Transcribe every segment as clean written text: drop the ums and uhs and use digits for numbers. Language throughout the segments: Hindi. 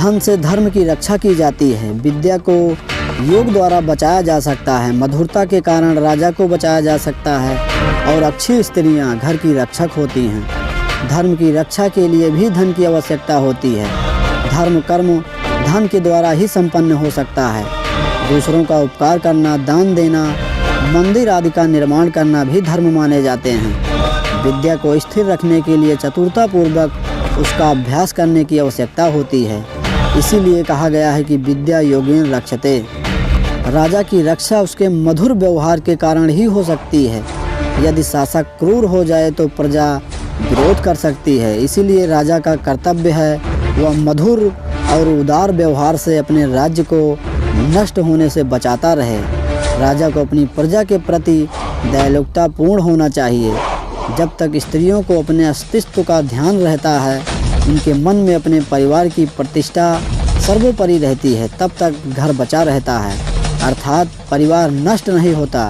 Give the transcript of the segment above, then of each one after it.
धन से धर्म की रक्षा की जाती है। विद्या को योग द्वारा बचाया जा सकता है। मधुरता के कारण राजा को बचाया जा सकता है और अच्छी स्त्रियां घर की रक्षक होती हैं। धर्म की रक्षा के लिए भी धन की आवश्यकता होती है। धर्म कर्म धन के द्वारा ही संपन्न हो सकता है। दूसरों का उपकार करना, दान देना, मंदिर आदि का निर्माण करना भी धर्म माने जाते हैं। विद्या को स्थिर रखने के लिए चतुरतापूर्वक उसका अभ्यास करने की आवश्यकता होती है। इसीलिए कहा गया है कि विद्या योगेन रक्षते। राजा की रक्षा उसके मधुर व्यवहार के कारण ही हो सकती है। यदि शासक क्रूर हो जाए तो प्रजा विरोध कर सकती है। इसीलिए राजा का कर्तव्य है वह मधुर और उदार व्यवहार से अपने राज्य को नष्ट होने से बचाता रहे। राजा को अपनी प्रजा के प्रति दयालुता पूर्ण होना चाहिए। जब तक स्त्रियों को अपने अस्तित्व का ध्यान रहता है, उनके मन में अपने परिवार की प्रतिष्ठा सर्वोपरि रहती है, तब तक घर बचा रहता है, अर्थात परिवार नष्ट नहीं होता।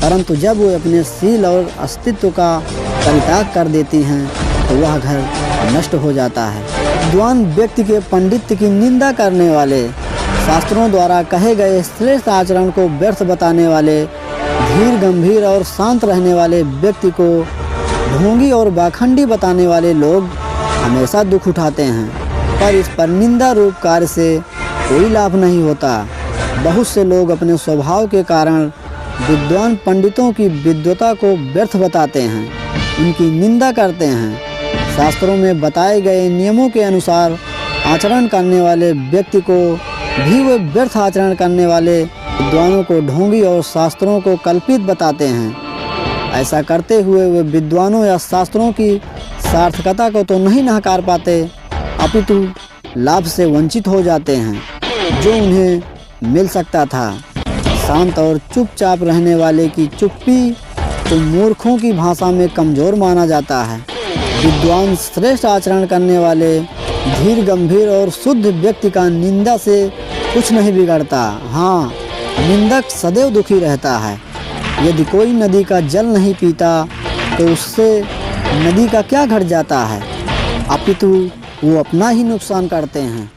परंतु जब वो अपने शील और अस्तित्व का परित्याग कर देती हैं तो वह घर नष्ट हो जाता है। विद्वान व्यक्ति के पंडित्य की निंदा करने वाले, शास्त्रों द्वारा कहे गए श्रेष्ठ आचरण को व्यर्थ बताने वाले, धीर गंभीर और शांत रहने वाले व्यक्ति को ढोंगी और बाखंडी बताने वाले लोग हमेशा दुख उठाते हैं, पर इस पर निंदा रूप कार्य से कोई लाभ नहीं होता। बहुत से लोग अपने स्वभाव के कारण विद्वान पंडितों की विद्वता को व्यर्थ बताते हैं, उनकी निंदा करते हैं। शास्त्रों में बताए गए नियमों के अनुसार आचरण करने वाले व्यक्ति को भी वे व्यर्थ आचरण करने वाले विद्वानों को ढोंगी और शास्त्रों को कल्पित बताते हैं। ऐसा करते हुए वे विद्वानों या शास्त्रों की सार्थकता को तो नहीं नकार पाते, अपितु लाभ से वंचित हो जाते हैं जो उन्हें मिल सकता था। शांत और चुपचाप रहने वाले की चुप्पी तो मूर्खों की भाषा में कमज़ोर माना जाता है। विद्वान श्रेष्ठ आचरण करने वाले, धीर गंभीर और शुद्ध व्यक्ति का निंदा से कुछ नहीं बिगड़ता। हाँ, निंदक सदैव दुखी रहता है। यदि कोई नदी का जल नहीं पीता तो उससे नदी का क्या घट जाता है, अपितु वो अपना ही नुकसान करते हैं।